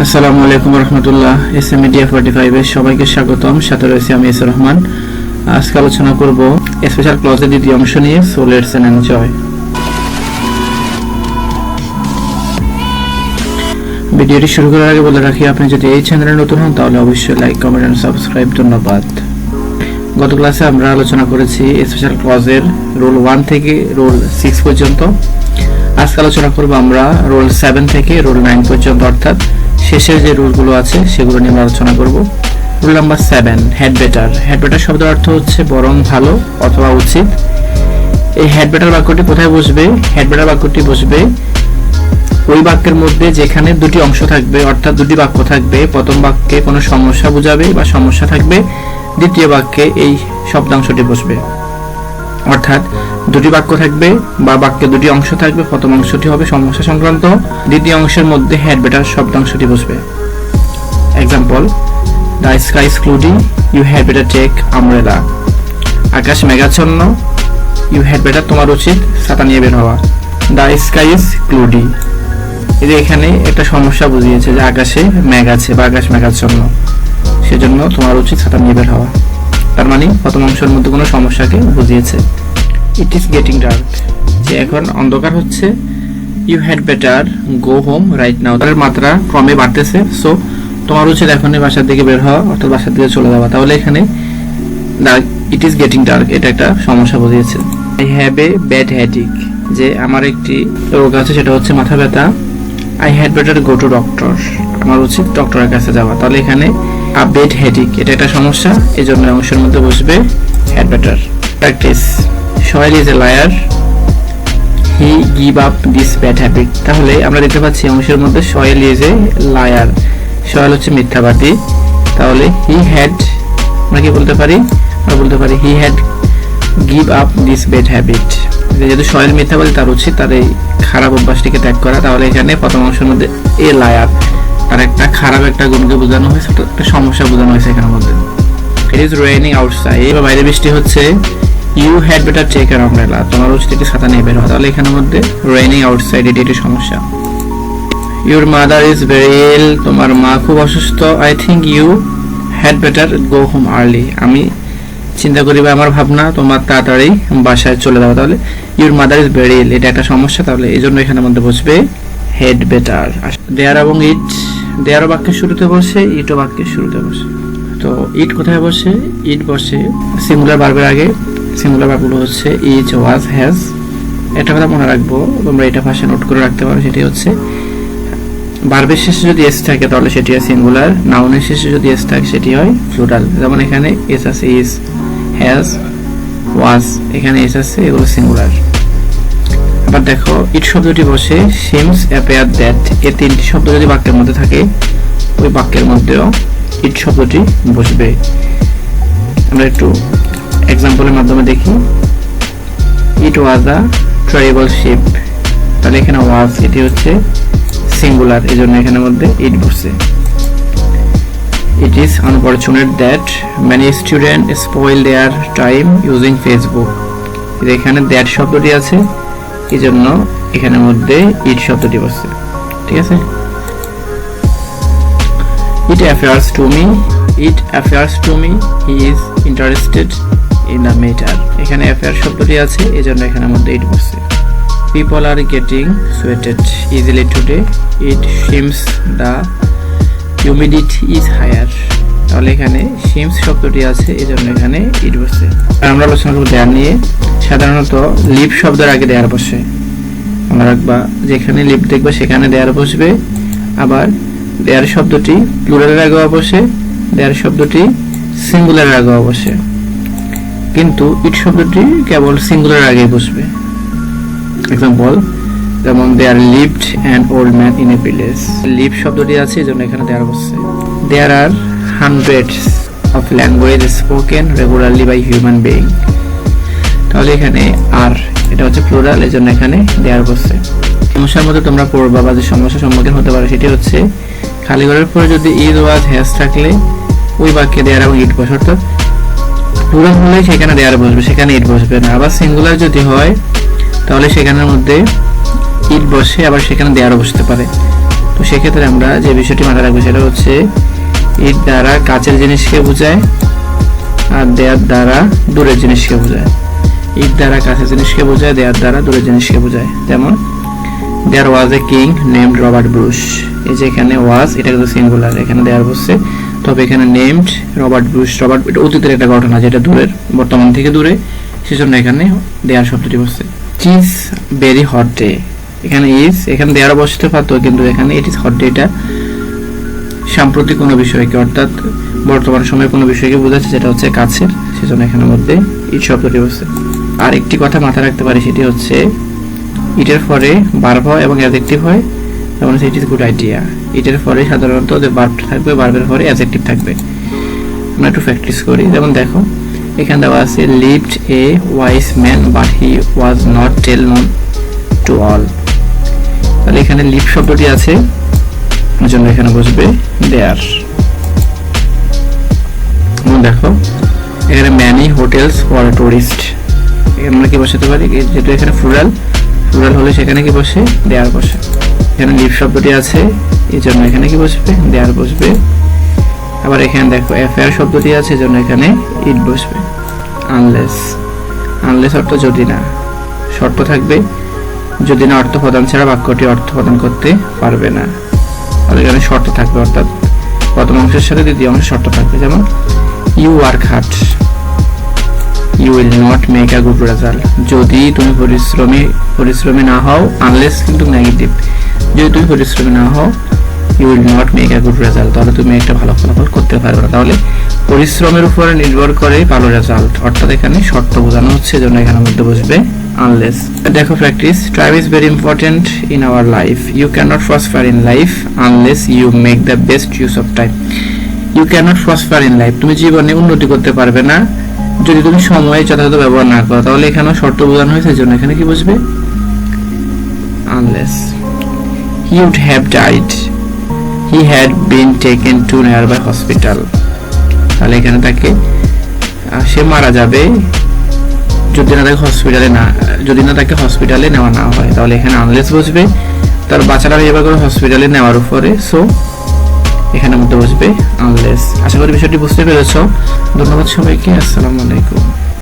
আসসালামু আলাইকুম রহমতুল্লাহ। S.A MEDIA 45 এর সবাইকে স্বাগতম। সাথে রয়েছে আমি S.A রহমান। আজকে আলোচনা করব স্পেশাল ক্লজের দ্বিতীয় অংশ নিয়ে। So let's enjoy. ভিডিওটি শুরু করার আগে বলে রাখি, আপনি যদি এই চ্যানেলে নতুন হন তাহলে অবশ্যই লাইক, কমেন্ট এন্ড সাবস্ক্রাইব। ধন্যবাদ। গত ক্লাসে আমরা আলোচনা করেছি স্পেশাল ক্লজের রুল 1 থেকে রুল 6 পর্যন্ত। আজকে আলোচনা করব আমরা রুল 7 থেকে রুল 9 পর্যন্ত, অর্থাৎ শেষের যে রুলগুলো আছে সেগুলো নিয়ে আলোচনা করব। Rule number 7, had better. Had better শব্দের অর্থ হচ্ছে বরং ভালো অথবা উচিত। এই হ্যাড বেটার বাক্যটি কোথায় বসবে? হ্যাড বেটার বাক্যটি বসবে ওই বাক্যের মধ্যে যেখানে দুটি অংশ থাকবে, অর্থাৎ দুটি বাক্য থাকবে। প্রথম বাক্যে কোনো সমস্যা বোঝাবে বা সমস্যা থাকবে, দ্বিতীয় বাক্যে এই শব্দাংশটি বসবে। অর্থাৎ দুটি বাক্য থাকবে বা বাক্যে দুটি অংশ থাকবে, প্রথম অংশটি হবে সমস্যা সংক্রান্ত, দ্বিতীয় অংশের মধ্যে হ্যাড বেটার শব্দাংশটি বসবে। Example: the sky is cloudy, you had better take umbrella. আকাশ মেঘাচ্ছন্ন, ইউ হ্যাড বেটার, তোমার উচিত ছাতা নিয়ে বের হওয়া। দ্য স্কাই ইজ ক্লাউডি, এখানে একটা সমস্যা বুঝিয়েছে যে আকাশে মেঘ আছে বা আকাশ মেঘাচ্ছন্ন, সেজন্য তোমার উচিত ছাতা নিয়ে বের হওয়া। তার মানে প্রথম অংশের মধ্যে কোনো সমস্যাকে বুঝিয়েছে। ইট ইজ গেটিং ডার্ক, যে এখন অন্ধকার হচ্ছে। You had better go home right now, তার মাত্রা ক্রমে বাড়তেছে, সো তোমার উচিত এখনই বাসার দিকে বের হওয়া, অর্থাৎ বাসার দিকে চলে যাওয়া। তাহলে এখানে ইট ইজ গেটিং ডার্ক এটা একটা সমস্যা বুঝিয়েছে। I have a bad headache, যে আমার একটি রোগ আছে, সেটা হচ্ছে মাথা ব্যথা। I had better go to doctor, আমার উচিত ডক্টরের কাছে যাওয়া। তাহলে এখানে আ ব্যাড হেডেক এটা একটা সমস্যা, এই জন্য অংশের মধ্যে বসবে had better. Practice: Sohel is a liar, he give up this bad habit. তাহলে আমরা দেখতে পাচ্ছি অংশের মধ্যে Sohel is a liar, Sohel হচ্ছে মিথ্যাবাদী। তাহলে হি হ্যাড, আমরা কি বলতে পারি? আমরা বলতে পারি he had give up this bad habit. যেহেতু সোহেল মিথ্যাবাদী, তার উচিত তার এই খারাপ অভ্যাসটিকে ত্যাগ করা। তাহলে এখানে প্রথম অংশের মধ্যে এ লায়ার, তার একটা খারাপ একটা গুণকে বোঝানো হয়েছে, একটা সমস্যা বোঝানো হয়েছে এখানের মধ্যে। ইট ইজ রেইনিং আউটসাইড, বাইরে বৃষ্টি হচ্ছে। You had better take an umbrella, তোমার উচিত একটি ছাতা নিয়ে বের হওয়া। তাহলে এখানের মধ্যে রেইনিং আউটসাইড এটি একটি সমস্যা। Your mother is very ill, তোমার মা খুব অসুস্থ। I think you had better go home early, আমি চিন্তা করি বা আমার ভাবনা তোমার তাড়াতাড়ি বাসায় চলে যাওয়া। তাহলে your mother is very ill এটা একটা সমস্যা, তাহলে এই জন্য এখানের মধ্যে বসবে হেড বেটার। দেয়ার এবং ইট, দেয়ারও বাক্যের শুরুতে বসে, ইটও বাক্যের শুরুতে বসে। তো ইট কোথায় বসে? ইট বসে সিঙ্গুলার ভার্বের আগে। সিঙ্গুলার ভার্বগুলো হচ্ছে ইজ, ওয়াজ, হ্যাজ। একটা কথা মনে রাখবো, তোমরা এটা ভাষায় নোট করে রাখতে পারো, সেটি হচ্ছে ভার্বের শেষে যদি এস থাকে তাহলে সেটি হয় সিঙ্গুলার, নাউনের শেষে যদি এস থাকে সেটি হয় প্লুরাল। যেমন এখানে এস আছে, ইজ, হ্যাজ, ওয়াজ, এখানে এস আছে, এগুলো সিঙ্গুলার। আবার দেখো ইট শব্দটি বসে সিমস, অ্যাপিয়ার, দ্যাট, এই তিনটি শব্দ যদি বাক্যের মধ্যে থাকে, ওই বাক্যের মধ্যেও ইট শব্দটি বসবে। আমরা একটু এক্সাম্পলের মাধ্যমে দেখি। ইট ওয়াজ আ ট্রাইবল শিপ, তাহলে এখানে ওয়াজ এটি হচ্ছে সিঙ্গুলার, এই জন্য এখানের মধ্যে ইট বসছে। It is unfortunate that many student spoil there time using Facebook, এখানে দ্যাট শব্দটি আছে, এই জন্য এখানের মধ্যে ইট শব্দটি বসছে। ঠিক আছে। It affairs to me, it affairs to me he is interested in the matter, এখানে অ্যাফেয়ার শব্দটি আছে, এই জন্য এখানের মধ্যে ইট বসছে। People are getting sweated easily today, it seems the humidity is higher, তাহলে এখানে সিমস শব্দটি আছে, এই জন্য এখানে ইট বসছে। আমরা আলোচনা করব দেয়ার নিয়ে। সাধারণত লিভ শব্দের আগে দেয়ার বসে, মনে রাখবা, যেখানে লিভ দেখবা সেখানে দেয়ার বসবে। আবার দেয়ার শব্দটি প্লুরালের আগেও বসে, দেয়ার শব্দটি সিঙ্গুলারের আগেও বসে, কিন্তু ইট শব্দটি কেবল সিঙ্গুলার আগে বসবে। এক্সাম্পল: যেমন there lived an old man in a village, live শব্দটি আছে, এই জন্য এখানে দেয়ার বসছে। There are hundreds of language spoken regularly by human being, তাহলে এখানে আর এটা হচ্ছে প্লুরাল, এই জন্য এখানে দেয়ার বসছে। সমস্যার মধ্যে তোমরা পড়বা বা যে সমস্যার সম্মুখীন হতে পারে সেটি হচ্ছে খালি ঘরের পরে যদি ইজ, ওয়াজ, হ্যাজ থাকলে ওই বাক্যে দেয়ার এবং ইট বসে, অর্থাৎ প্লুরাল হলে সেখানে দেয়ার বসবে, সেখানে ইট বসবে না। আবার সিঙ্গুলার যদি হয় তাহলে সেখানের মধ্যে ইট বসে, আবার সেখানে দেয়ারও বসতে পারে। তো সেক্ষেত্রে আমরা যে বিষয়টি মাথায় রাখবো সেটা হচ্ছে ইট দ্বারা কাছের জিনিসকে বোঝায় আর দেয়ার দ্বারা দূরের জিনিসকে বোঝায়। ইট দ্বারা কাছের জিনিসকে বোঝায়, দেয়ার দ্বারা দূরের জিনিসকে বোঝায়। যেমন there was a king named Robert Bruce. এই যে এখানে ওয়াজ, এটা কিন্তু সিঙ্গুলার, এখানে দেয়ার বসছে, তবে এখানে নেমড রবার্ট ব্রুশ। রবার্ট এটা অতীতের একটা ঘটনা যেটা দূরের, বর্তমান থেকে দূরে, সেজন্য এখানে দেয়ার শব্দটি বসছে। It is very hot day, এখানে ইজ, এখানে দেয়ার বসতে পারতো, কিন্তু এখানে ইট ইজ হট ডে এটা সাম্প্রতিক কোনো বিষয়কে অর্থাৎ বর্তমান সময়ের কোনো বিষয়কে বোঝাচ্ছে যেটা হচ্ছে কাছের, সেজন্য এখানের মধ্যে ইট শব্দটি বসছে। আর একটি কথা মাথায় রাখতে পারি, সেটি হচ্ছে ইটের পরে ভার্ব হয় এবং অ্যাডজেক্টিভ হয়, যেমন ইট ইজ গুড আইডিয়া। ইটের পরে সাধারণত যে ভার্ব থাকবে, ভার্বের পরে অ্যাডজেক্টিভ থাকবে। আমরা একটু প্র্যাকটিস করি। যেমন দেখো এখানে দেওয়া আছে lived a wise man but he was not well known to all. তাহলে এখানে লিভ শব্দটি আছে, জন্য এখানে বসবে দেয়ার। দেখো এখানে ম্যানি হোটেলস ফর টুরিস্ট, এখানে আমরা কি বসাতে পারি, যেহেতু এখানে প্লুরাল হলে সেখানে কি বসে, দেয়ার বসে। এখানে লিভ শব্দটি আছে, এই জন্য এখানে কি বসবে, দেয়ার বসবে। আবার এখানে দেখো অ্যাফেয়ার শব্দটি আছে, জন্য এখানে ইট বসবে। আনলেস অর্থ যদি না, শর্ত থাকবে, যদি না অর্থ প্রদান ছাড়া বাক্যটি অর্থ প্রদান করতে পারবে না, তাহলে এখানে শর্ত থাকবে, অর্থাৎ প্রথম অংশের সাথে দ্বিতীয় অংশের শর্ত থাকবে। যেমন you work hard, you will not make a good result. যদি তুমি পরিশ্রমী না হও, আনলেস কিন্তু নেগেটিভ, যদি তুমি পরিশ্রমী না হও, you will not make a good result, তাহলে তুমি একটা ভালো ফলাফল করতে পারবে না। তাহলে পরিশ্রমের উপরে নির্ভর করে ভালো রেজাল্ট, অর্থাৎ এখানে শর্ত বোঝানো হচ্ছে, জন্য এখানের মধ্যে বসবে আনলেস। দেখো practice, time is very important in our life, you cannot prosper in life unless you make the best use of time. You cannot prosper in life, তুমি জীবনে উন্নতি করতে পারবে না যদি তুমি সময়ের যথাযথ ব্যবহার না করো। তাহলে এখানেও শর্ত বোঝানো হয়েছে, জন্য এখানে কি বসবে, unless. He would have died, he had been taken to nearby hospital. তাহলে এখানে তাকে, সে মারা যাবে যদি না তাকে হসপিটালে নেওয়া না হয়, তাহলে এখানে আনলেস বসবে, তার বাচ্চারা নির্ভর করে হসপিটালে নেওয়ার উপরে, সো এখানে মধ্যে বসবে আনলেস। আশা করি বিষয়টি বুঝতে পেরেছ। ধন্যবাদ সবাইকে, আসসালামু আলাইকুম।